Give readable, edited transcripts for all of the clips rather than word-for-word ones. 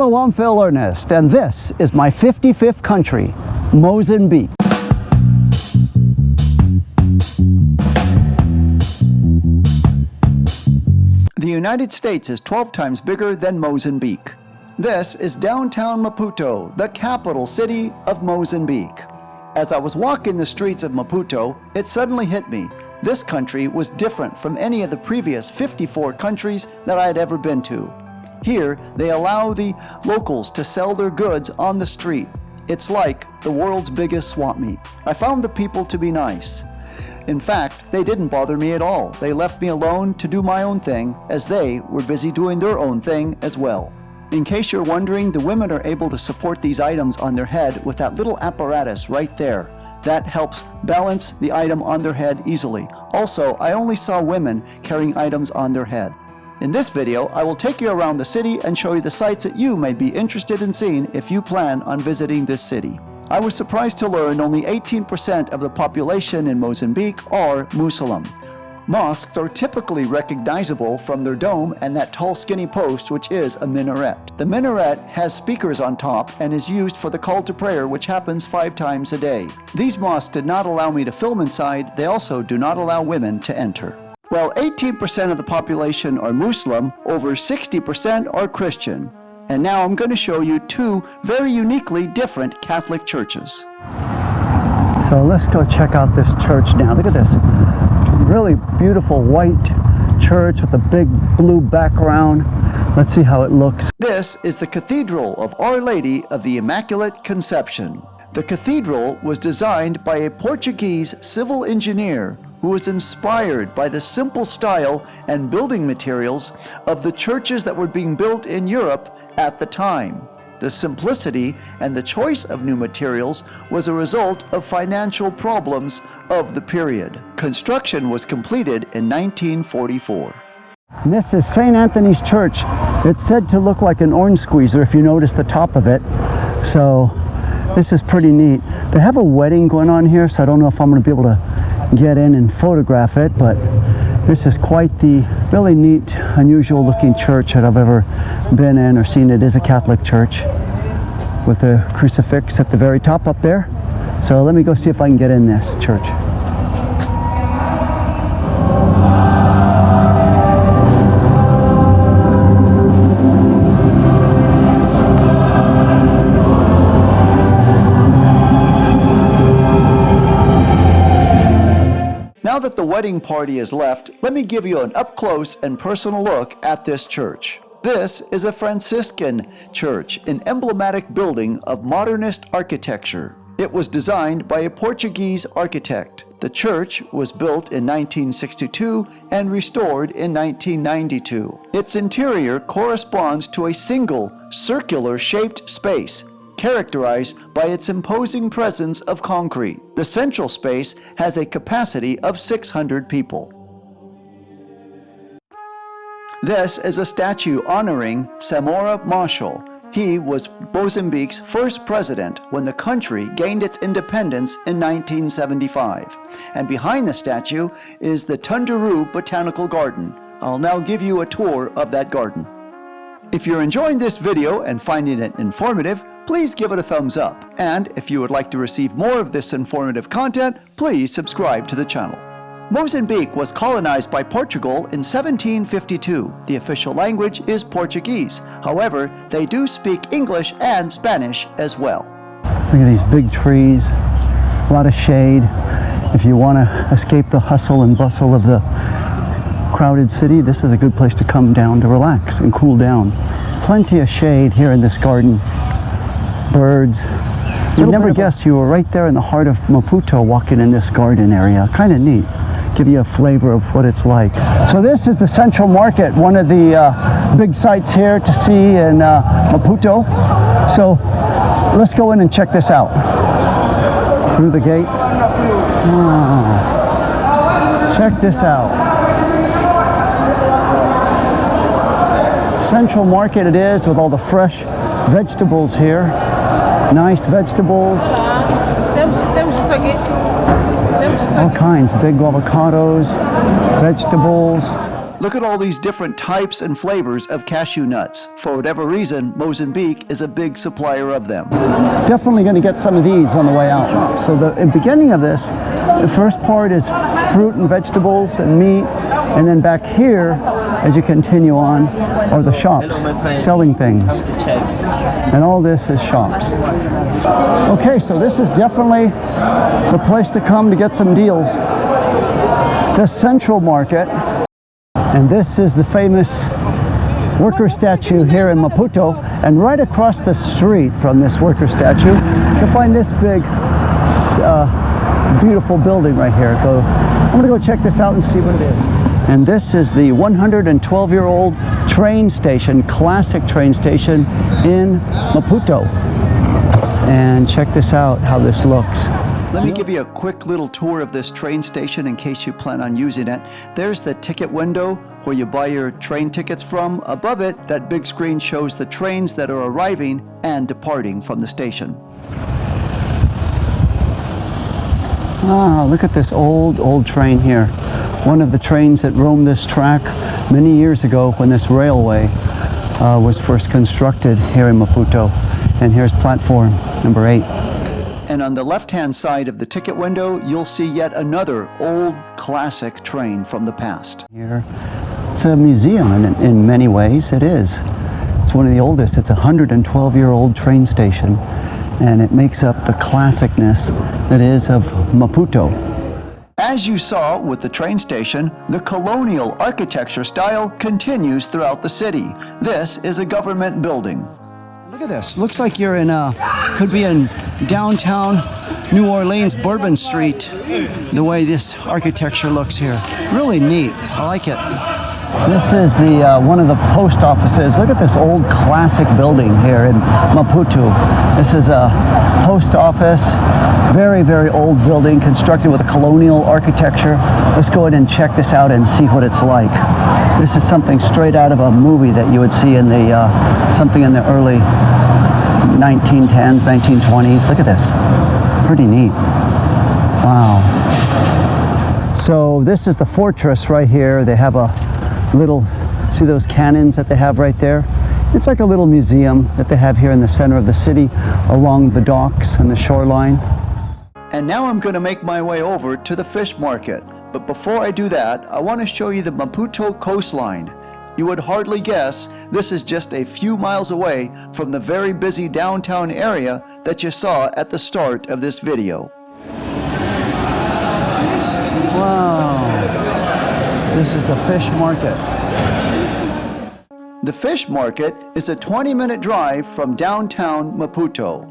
Hello, I'm Phil Ernest, and this is my 55th country, Mozambique. The United States is 12 times bigger than Mozambique. This is downtown Maputo, the capital city of Mozambique. As I was walking the streets of Maputo, it suddenly hit me. This country was different from any of the previous 54 countries that I had ever been to. Here, they allow the locals to sell their goods on the street. It's like the world's biggest swap meet. I found the people to be nice. In fact, they didn't bother me at all. They left me alone to do my own thing, as they were busy doing their own thing as well. In case you're wondering, the women are able to support these items on their head with that little apparatus right there. That helps balance the item on their head easily. Also, I only saw women carrying items on their head. In this video, I will take you around the city and show you the sights that you may be interested in seeing if you plan on visiting this city. I was surprised to learn only 18% of the population in Mozambique are Muslim. Mosques are typically recognizable from their dome and that tall skinny post, which is a minaret. The minaret has speakers on top and is used for the call to prayer, which happens 5 times a day. These mosques did not allow me to film inside. They also do not allow women to enter. While 18% of the population are Muslim, over 60% are Christian. And now I'm going to show you 2 very uniquely different Catholic churches. So let's go check out this church now. Look at this really beautiful white church with a big blue background. Let's see how it looks. This is the Cathedral of Our Lady of the Immaculate Conception. The cathedral was designed by a Portuguese civil engineer who was inspired by the simple style and building materials of the churches that were being built in Europe at the time. The simplicity and the choice of new materials was a result of financial problems of the period. Construction was completed in 1944. And this is St. Anthony's Church. It's said to look like an orange squeezer if you notice the top of it. So this is pretty neat. They have a wedding going on here, so I don't know if I'm going to be able to get in and photograph it, but this is quite the really neat, unusual looking church that I've ever been in or seen. It is a Catholic church with a crucifix at the very top up there. So let me go see if I can get in this church. Now that the wedding party is left, let me give you an up-close and personal look at this church. This is a Franciscan church, an emblematic building of modernist architecture. It was designed by a Portuguese architect. The church was built in 1962 and restored in 1992. Its interior corresponds to a single circular-shaped space, characterized by its imposing presence of concrete. The central space has a capacity of 600 people. This is a statue honoring Samora Machel. He was Mozambique's first president when the country gained its independence in 1975. And behind the statue is the Tunduru Botanical Garden. I'll now give you a tour of that garden. If you're enjoying this video and finding it informative, please give it a thumbs up. And if you would like to receive more of this informative content, please subscribe to the channel. Mozambique was colonized by Portugal in 1752. The official language is Portuguese. However, they do speak English and Spanish as well. Look at these big trees, a lot of shade. If you want to escape the hustle and bustle of the crowded city, this is a good place to come down to relax and cool down. Plenty of shade here in this garden. Birds. You'd never guess you were right there in the heart of Maputo walking in this garden area. Kind of neat. Give you a flavor of what it's like. So this is the Central Market, one of the big sites here to see in Maputo. So let's go in and check this out. Through the gates. Oh. Check this out. Central Market it is, with all the fresh vegetables here. Nice vegetables. All kinds, big avocados, vegetables. Look at all these different types and flavors of cashew nuts. For whatever reason, Mozambique is a big supplier of them. Definitely going to get some of these on the way out. So the beginning of this, the first part is fruit and vegetables and meat, and then back here, as you continue on, are the shops selling things. And all this is shops. Okay, so this is definitely the place to come to get some deals. The Central Market. And this is the famous worker statue here in Maputo. And right across the street from this worker statue, you'll find this big, beautiful building right here. So I'm going to go check this out and see what it is. And this is the 112-year-old train station, classic train station in Maputo. And check this out, how this looks. Let me give you a quick little tour of this train station in case you plan on using it. There's the ticket window where you buy your train tickets from. Above it, that big screen shows the trains that are arriving and departing from the station. Ah, look at this old train here. One of the trains that roamed this track many years ago when this railway was first constructed here in Maputo. And here's platform number 8. And on the left-hand side of the ticket window, you'll see yet another old classic train from the past. Here, it's a museum, and in many ways it is. It's one of the oldest. It's a 112-year-old train station, and it makes up the classicness that is of Maputo. As you saw with the train station, the colonial architecture style continues throughout the city. This is a government building. Look at this. Looks like you're in could be in downtown New Orleans, Bourbon Street, the way this architecture looks here. Really neat. I like it. This is the one of the post offices. Look at this old classic building here in Maputo. This is a post office. Very, very old building constructed with a colonial architecture. Let's go ahead and check this out and see what it's like. This is something straight out of a movie that you would see in the something in the early 1910s, 1920s. Look at this. Pretty neat. Wow. So this is the fortress right here. They have a little, see those cannons that they have right there? It's like a little museum that they have here in the center of the city along the docks and the shoreline. And now I'm going to make my way over to the fish market. But before I do that, I want to show you the Maputo coastline. You would hardly guess this is just a few miles away from the very busy downtown area that you saw at the start of this video. Wow, this is the fish market. The fish market is a 20-minute drive from downtown Maputo.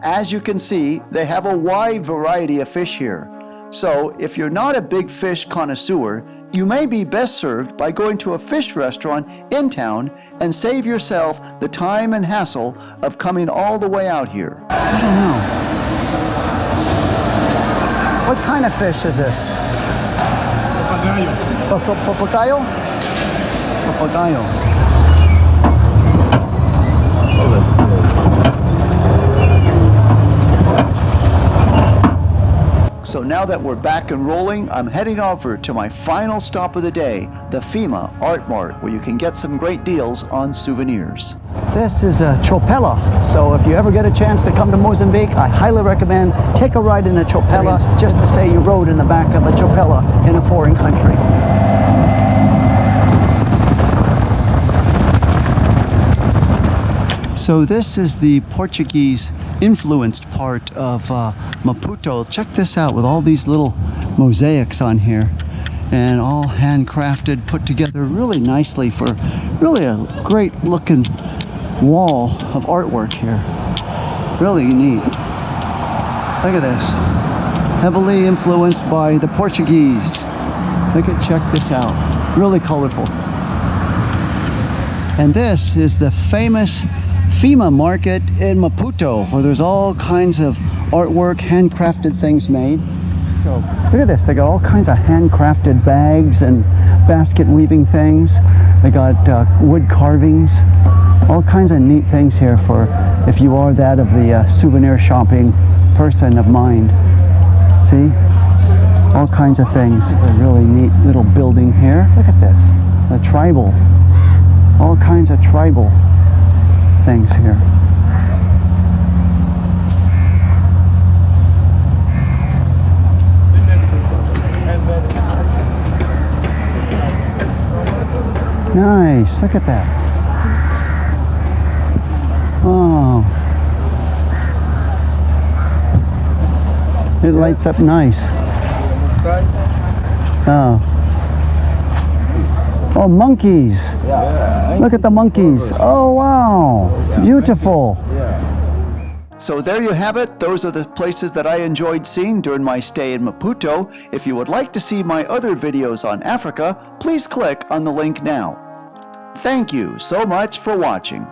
As you can see, they have a wide variety of fish here. So if you're not a big fish connoisseur, you may be best served by going to a fish restaurant in town and save yourself the time and hassle of coming all the way out here. I don't know. What kind of fish is this? Papagayo. Papagayo? Papagayo. So now that we're back and rolling, I'm heading over to my final stop of the day, the FEIMA Art Market, where you can get some great deals on souvenirs. This is a chopela, so if you ever get a chance to come to Mozambique, I highly recommend take a ride in a chopela, just to say you rode in the back of a chopela in a foreign country. So this is the Portuguese influenced part of Maputo. Check this out with all these little mosaics on here and all handcrafted, put together really nicely for really a great looking wall of artwork here. Really neat. Look at this. Heavily influenced by the Portuguese. Check this out. Really colorful. And this is the famous FEIMA Market in Maputo, where there's all kinds of artwork, handcrafted things made. So look at this, they got all kinds of handcrafted bags and basket weaving things. They got wood carvings, all kinds of neat things here for if you are that of the souvenir shopping person of mind. See? All kinds of things. It's a really neat little building here. Look at this. A tribal. All kinds of tribal things here. Nice. Look at that. Oh. It lights up nice. Oh. Oh, monkeys. Look at the monkeys. Oh, wow. Beautiful. So there you have it. Those are the places that I enjoyed seeing during my stay in Maputo. If you would like to see my other videos on Africa, please click on the link now. Thank you so much for watching.